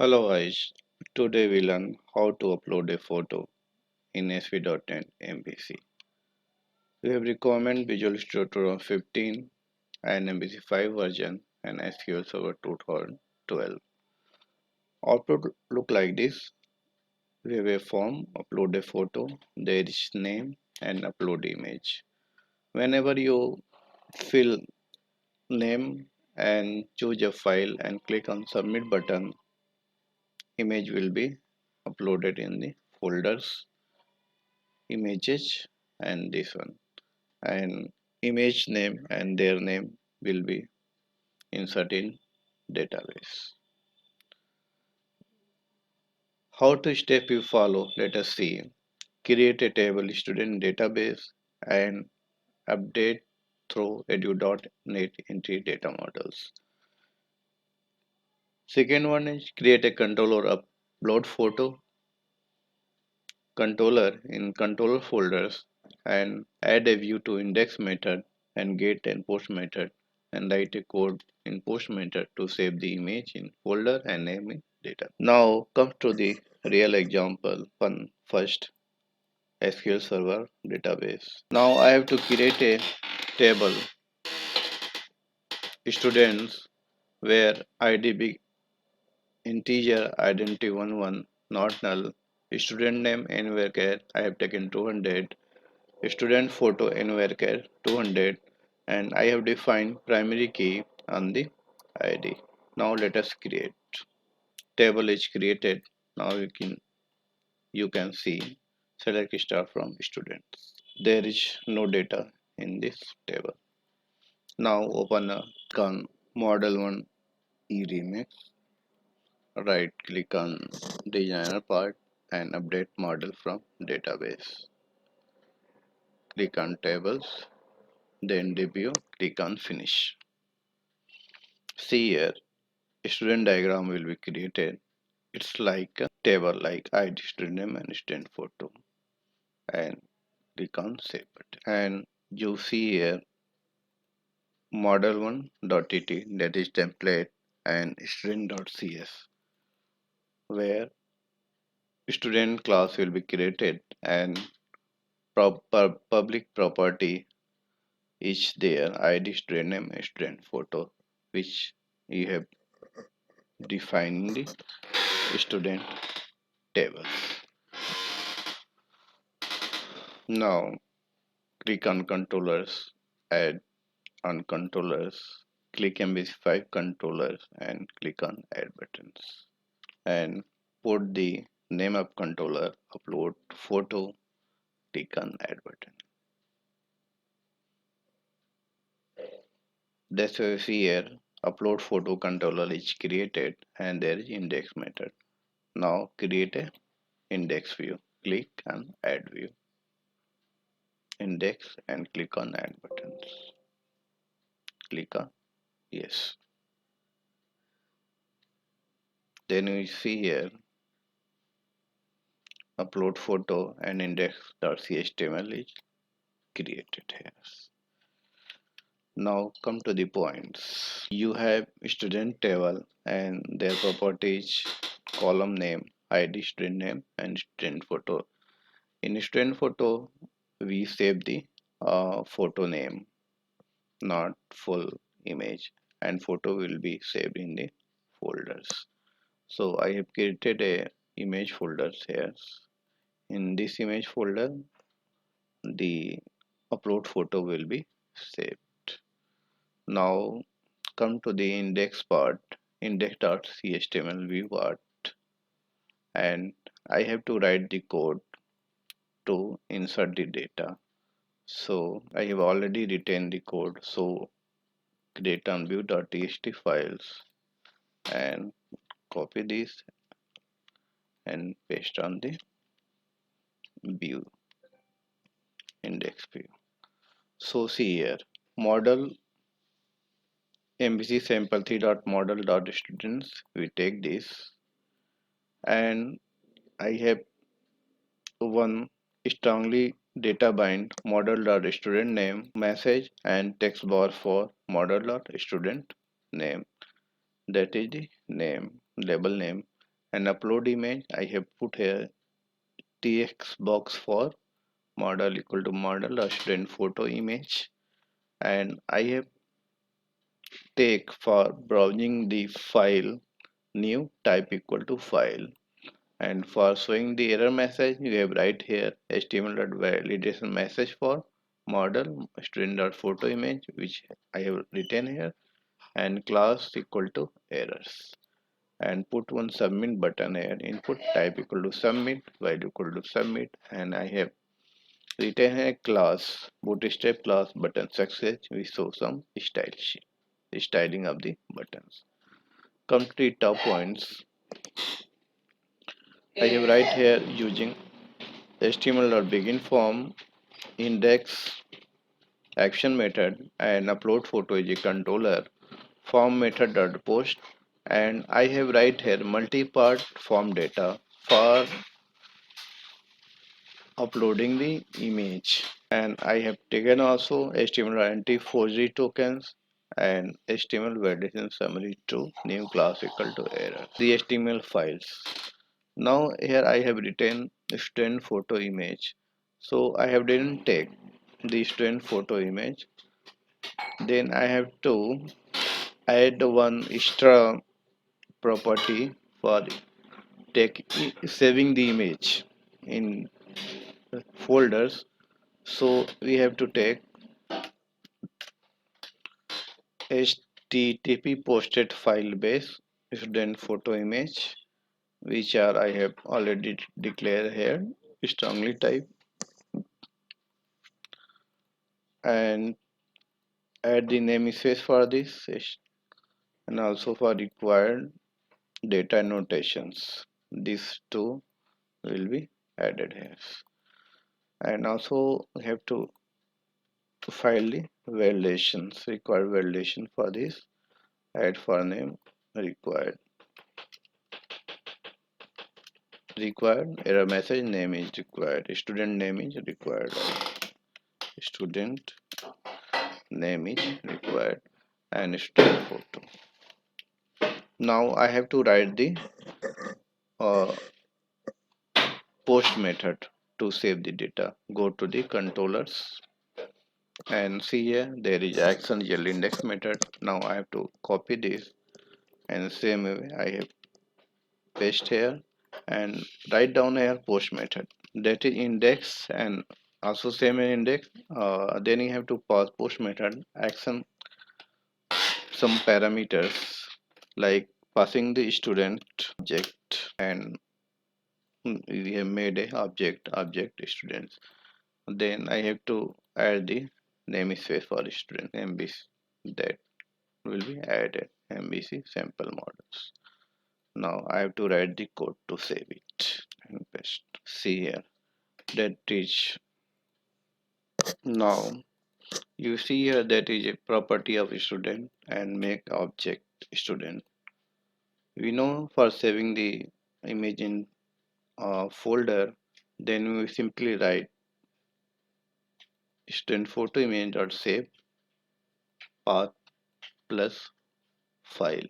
Hello guys, today we learn how to upload a photo in ASP.NET MVC. We have requirement Visual Studio 15 and MVC 5 version and SQL Server 2012. Output look like this. We have a form, upload a photo, there is name and upload image. Whenever you fill name and choose a file and click on submit button, image will be uploaded in the folders images and this one, and image name and their name will be inserted in database. How to step you follow? Let us see. Create a table student database and update through edu.net entry data models. Second one is create a controller upload photo controller in controller folders and add a view to index method and get and post method and write a code in post method to save the image in folder and name in data. Now come to the real example one first SQL Server database. Now I have to create a table students where ID be integer identity 11 not null student name anywhere care I have taken 200 student photo anywhere care 200 and I have defined primary key on the ID. Now let us create. Table is created. Now you can see select star from students. There is no data in this table. Now open a con model 1 e remix. Right click on designer part and update model from database. Click on tables, then debut, click on finish. See here, student diagram will be created. It's like a table like ID student name and student photo and click on save button. And you see here model1.tt that is template and student.cs where student class will be created and public property is there ID student name student photo which you have defined in the student table. Now click on controllers, add on controllers, click MVC5 controllers and click on add buttons and put the name of controller, upload photo, click on add button. That's why you see here upload photo controller is created and there is index method. Now create a index view, click on add view, index and click on add buttons, click on yes. Then we see here upload photo and index.html is created here. Now come to the points. You have student table and their properties, column name, ID student name and student photo. In student photo we save the photo name, not full image, and photo will be saved in the folders. So I have created a image folders here. In this image folder the upload photo will be saved. Now come to the index part, index.html view part, and I have to write the code to insert the data. So I have already written the code. So create on view.txt files and copy this and paste on the view index view. So see here model MVC sample 3.model.students. We take this and I have one strongly data bind model.student name message and text bar for model.student name, that is the name label name, and upload image. I have put here text box for model equal to model or student photo image, and I have take for browsing the file new type equal to file, and for showing the error message you have write here HTML.validation message for model student.photo image, which I have written here, and class equal to errors, and put one submit button here. Input type equal to submit, value equal to submit, and I have written a class bootstrap class button success. We show some styling of the buttons. Come to the top points. I have write here using HTML.begin form, index action method, and upload photo is a controller, form method.post, and I have write here multi-part form data for uploading the image, and I have taken also HTML anti-forgery tokens and HTML validation summary to new class equal to error. The HTML files. Now here I have written student photo image. So I have didn't take the student photo image. Then I have to add one extra property for take saving the image in folders. So we have to take http posted file base student photo image, which are I have already declared here, strongly type, and add the namespace for this, and also for required data annotations. These two will be added here, and also we have to file the validations, required validation for this. Add for name required error message, name is required, student name is required, student name is required, and student photo. Now I have to write the uh, post method to save the data. Go to the controllers and see here there is action yield index method. Now I have to copy this, and same way I have paste here and write down here post method, that is index, and also same index. Then you have to pass post method action some parameters like passing the student object, and we have made a object students. Then I have to add the namespace for the student MVC, that will be added MVC sample models. Now I have to write the code to save it and paste. See here, that is now you see here that is a property of student and make object student. We know for saving the image in folder, then we simply write student photo image dot save path plus file.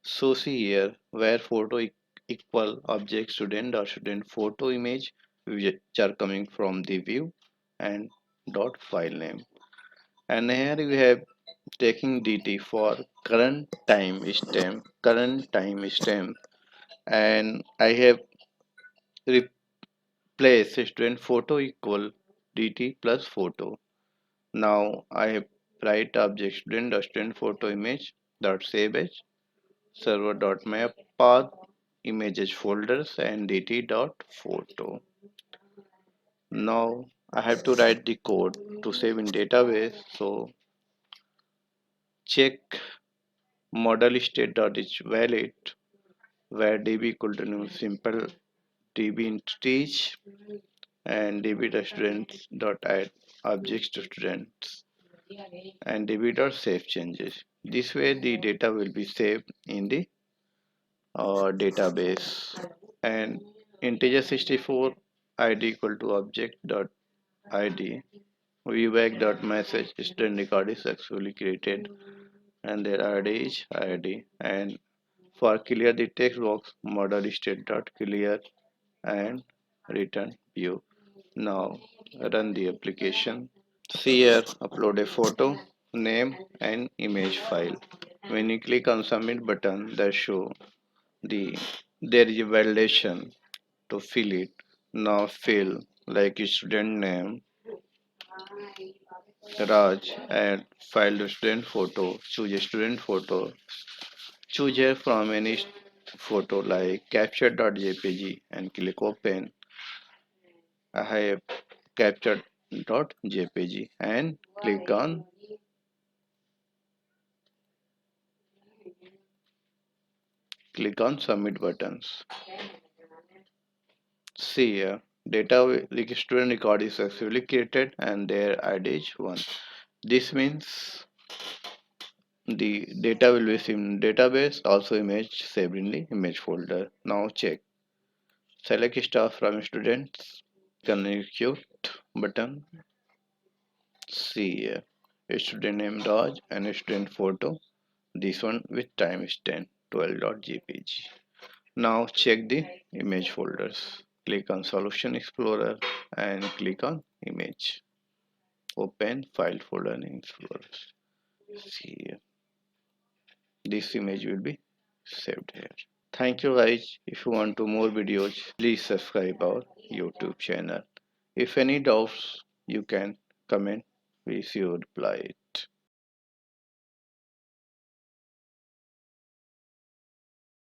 So see here where photo equal object student or student photo image, which are coming from the view, and dot file name. And here we have taking dt for current time stamp, and I have replaced student photo equal dt plus photo. Now I have write object student photo image dot save as server dot map path images folders and dt dot photo. Now I have to write the code to save in database. So check model state dot is valid where db equal to new simple db int and db dot students dot add objects to students and db dot save changes. This way the data will be saved in the database, and integer 64 id equal to object dot id vback dot message student record is successfully created, and their id is id, and For clear the text box, model state dot clear and return view. Now run the application. See here, upload a photo, name and image file. When you click on submit button, that show the there is a validation to fill it. Now fill like student name Raj and file the student photo. Choose a student photo. Choose here from any photo like capture.jpg and click open. I have captured.jpg and click on submit buttons. See here, data the student record is successfully created and their ID is 1. This means the data will be saved in database, also image saved in the image folder. Now check. Select star from students. Execute button. See here. A student name Raj and a student photo. This one with time stamp 12.jpg. Now check the image folders. Click on Solution Explorer and click on Image. Open File folder in Explorer. See here. This image will be saved here. Thank you guys. If you want to more videos, please subscribe our YouTube channel. If any doubts, you can comment. We see you reply.